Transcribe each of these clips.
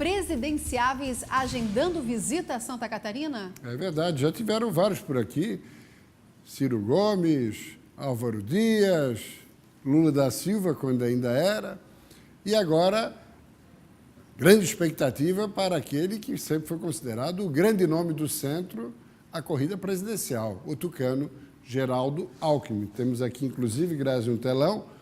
presidenciáveis agendando visita a Santa Catarina? É verdade, já tiveram vários por aqui. Ciro Gomes, Álvaro Dias, Lula da Silva, quando ainda era. E agora, grande expectativa para aquele que sempre foi considerado o grande nome do centro, a corrida presidencial, o tucano Geraldo Alckmin. Temos aqui, inclusive, Grazi, um telão.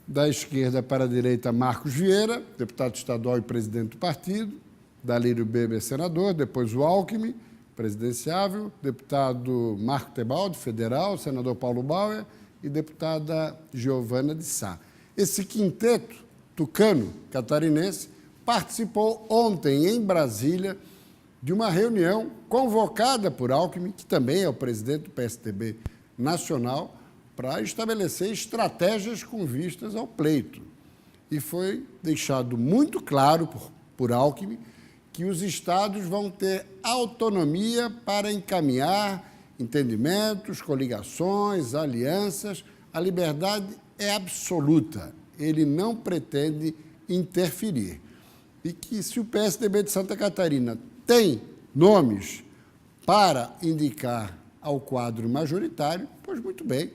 Da esquerda para a direita, Marcos Vieira, deputado estadual e presidente do partido. Dalírio Beber, senador. Depois o Alckmin, presidenciável. Deputado Marco Tebaldi, federal. Senador Paulo Bauer e deputada Giovana de Sá. Esse quinteto tucano catarinense participou ontem em Brasília de uma reunião convocada por Alckmin, que também é o presidente do PSDB nacional, para estabelecer estratégias com vistas ao pleito. E foi deixado muito claro por Alckmin que os estados vão ter autonomia para encaminhar entendimentos, coligações, alianças. A liberdade é absoluta. Ele não pretende interferir. E que se o PSDB de Santa Catarina tem nomes para indicar ao quadro majoritário, pois muito bem,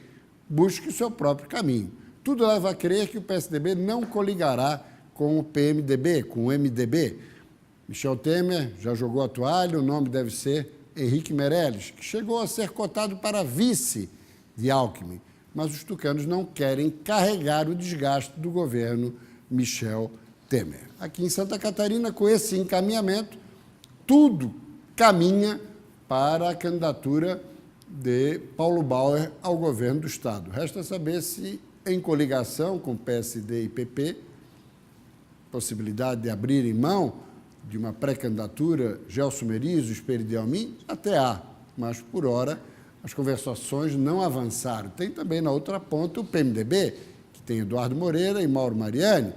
busque o seu próprio caminho. Tudo leva a crer que o PSDB não coligará com o PMDB, com o MDB. Michel Temer já jogou a toalha, o nome deve ser Henrique Meirelles, que chegou a ser cotado para vice de Alckmin, mas os tucanos não querem carregar o desgaste do governo Michel Temer. Aqui em Santa Catarina, com esse encaminhamento, tudo caminha para a candidatura de Paulo Bauer ao governo do Estado. Resta saber se, em coligação com PSD e PP, possibilidade de abrirem mão de uma pré-candidatura Gelson Merizo, Espírito de Almin, até há, mas, por hora, as conversações não avançaram. Tem também, na outra ponta, o PMDB, que tem Eduardo Moreira e Mauro Mariani,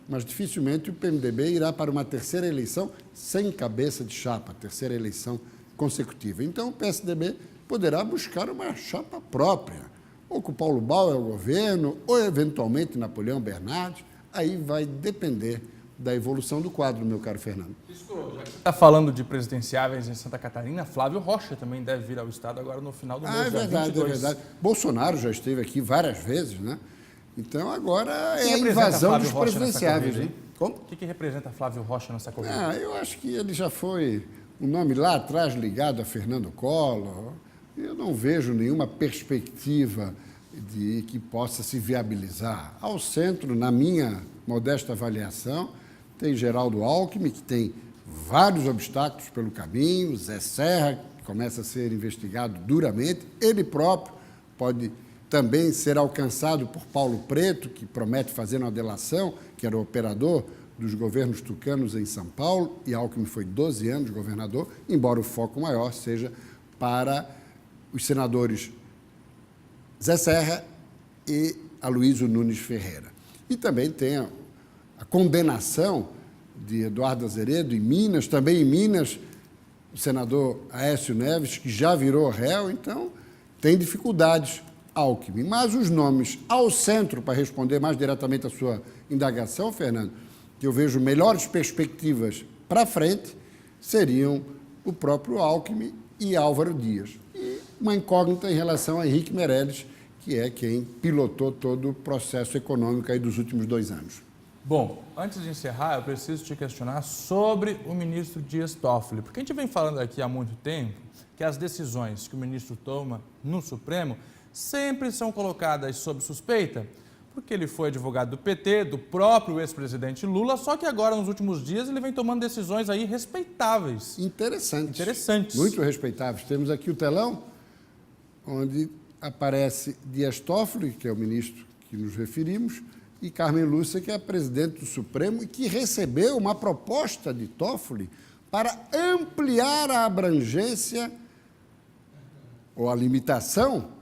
mas dificilmente o PMDB irá para uma terceira eleição sem cabeça de chapa, terceira eleição consecutiva. Então, o PSDB poderá buscar uma chapa própria, ou com Paulo Bauer ao governo, ou eventualmente Napoleão Bernardes. Aí vai depender da evolução do quadro, meu caro Fernando. Já que você está falando de presidenciáveis em Santa Catarina, Flávio Rocha também deve vir ao Estado agora no final do mês. É verdade, 22. É verdade. Bolsonaro já esteve aqui várias vezes, né? Então, agora é a invasão dos presidenciáveis. Corrida, como? O que representa Flávio Rocha nessa corrida? Eu acho que ele já foi um nome lá atrás ligado a Fernando Collor. Eu não vejo nenhuma perspectiva de que possa se viabilizar. Ao centro, na minha modesta avaliação, tem Geraldo Alckmin, que tem vários obstáculos pelo caminho, Zé Serra, que começa a ser investigado duramente, ele próprio pode também ser alcançado por Paulo Preto, que promete fazer uma delação, que era o operador dos governos tucanos em São Paulo, e Alckmin foi 12 anos governador, embora o foco maior seja para os senadores Zé Serra e Aloysio Nunes Ferreira. E também tem a condenação de Eduardo Azeredo em Minas, também em Minas, o senador Aécio Neves, que já virou réu, então tem dificuldades Alckmin. Mas os nomes ao centro, para responder mais diretamente à sua indagação, Fernando, que eu vejo melhores perspectivas para frente, seriam o próprio Alckmin e Álvaro Dias. E uma incógnita em relação a Henrique Meirelles, que é quem pilotou todo o processo econômico aí dos últimos 2 anos. Bom, antes de encerrar, eu preciso te questionar sobre o ministro Dias Toffoli, porque a gente vem falando aqui há muito tempo que as decisões que o ministro toma no Supremo sempre são colocadas sob suspeita, porque ele foi advogado do PT, do próprio ex-presidente Lula, só que agora, nos últimos dias, ele vem tomando decisões aí respeitáveis. Interessantes. Muito respeitáveis. Temos aqui o telão, onde aparece Dias Toffoli, que é o ministro que nos referimos, e Carmen Lúcia, que é a presidente do Supremo, e que recebeu uma proposta de Toffoli para ampliar a abrangência ou a limitação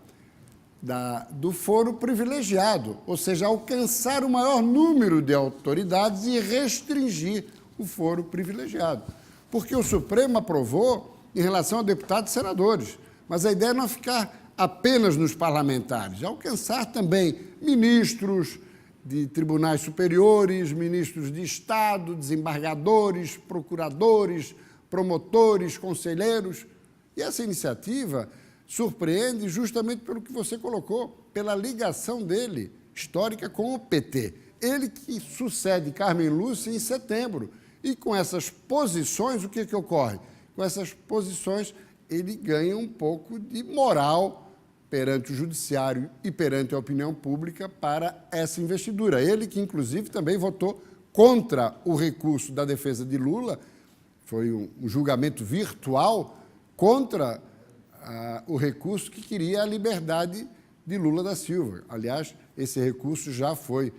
do foro privilegiado, ou seja, alcançar o maior número de autoridades e restringir o foro privilegiado. Porque o Supremo aprovou em relação a deputados e senadores, mas a ideia não é ficar apenas nos parlamentares, alcançar também ministros de tribunais superiores, ministros de Estado, desembargadores, procuradores, promotores, conselheiros. E essa iniciativa surpreende justamente pelo que você colocou, pela ligação dele, histórica, com o PT. Ele que sucede Carmen Lúcia em setembro. E com essas posições, o que ocorre? Com essas posições, ele ganha um pouco de moral perante o judiciário e perante a opinião pública para essa investidura. Ele que, inclusive, também votou contra o recurso da defesa de Lula, foi um julgamento virtual contra o recurso que queria a liberdade de Lula da Silva. Aliás, esse recurso já foi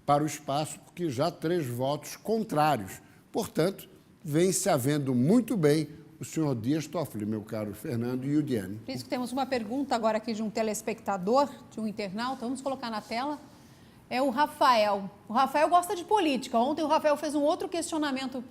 para o espaço, porque já 3 votos contrários. Portanto, vem se havendo muito bem o senhor Dias Toffoli, meu caro Fernando e Udiane. Por isso que temos uma pergunta agora aqui de um telespectador, de um internauta, vamos colocar na tela. É o Rafael. O Rafael gosta de política. Ontem o Rafael fez um outro questionamento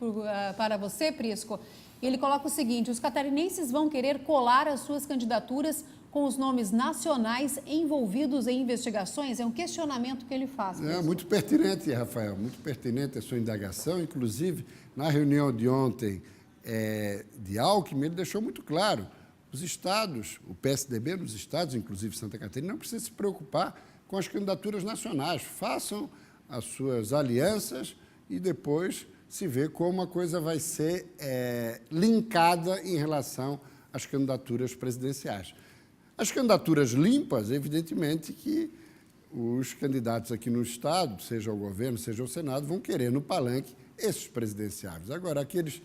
para você, Prisco. Ele coloca o seguinte: os catarinenses vão querer colar as suas candidaturas com os nomes nacionais envolvidos em investigações? É um questionamento que ele faz. É muito pertinente, Rafael, muito pertinente a sua indagação. Inclusive, na reunião de ontem de Alckmin, ele deixou muito claro, os estados, o PSDB nos estados, inclusive Santa Catarina, não precisa se preocupar com as candidaturas nacionais. Façam as suas alianças e depois se vê como a coisa vai ser linkada em relação às candidaturas presidenciais. As candidaturas limpas, evidentemente que os candidatos aqui no Estado, seja o governo, seja o Senado, vão querer no palanque esses presidenciáveis. Agora, aqueles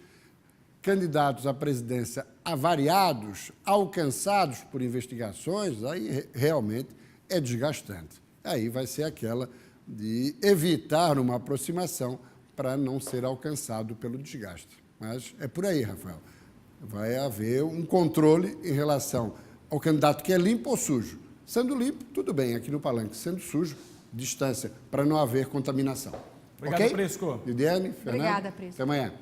candidatos à presidência avariados, alcançados por investigações, aí realmente é desgastante. Aí vai ser aquela de evitar uma aproximação para não ser alcançado pelo desgaste. Mas é por aí, Rafael. Vai haver um controle em relação ao candidato que é limpo ou sujo. Sendo limpo, tudo bem, aqui no palanque. Sendo sujo, distância, para não haver contaminação. Obrigado, ok? Prisco. Lidiane, Fernando. Obrigada, Prisco. Até amanhã.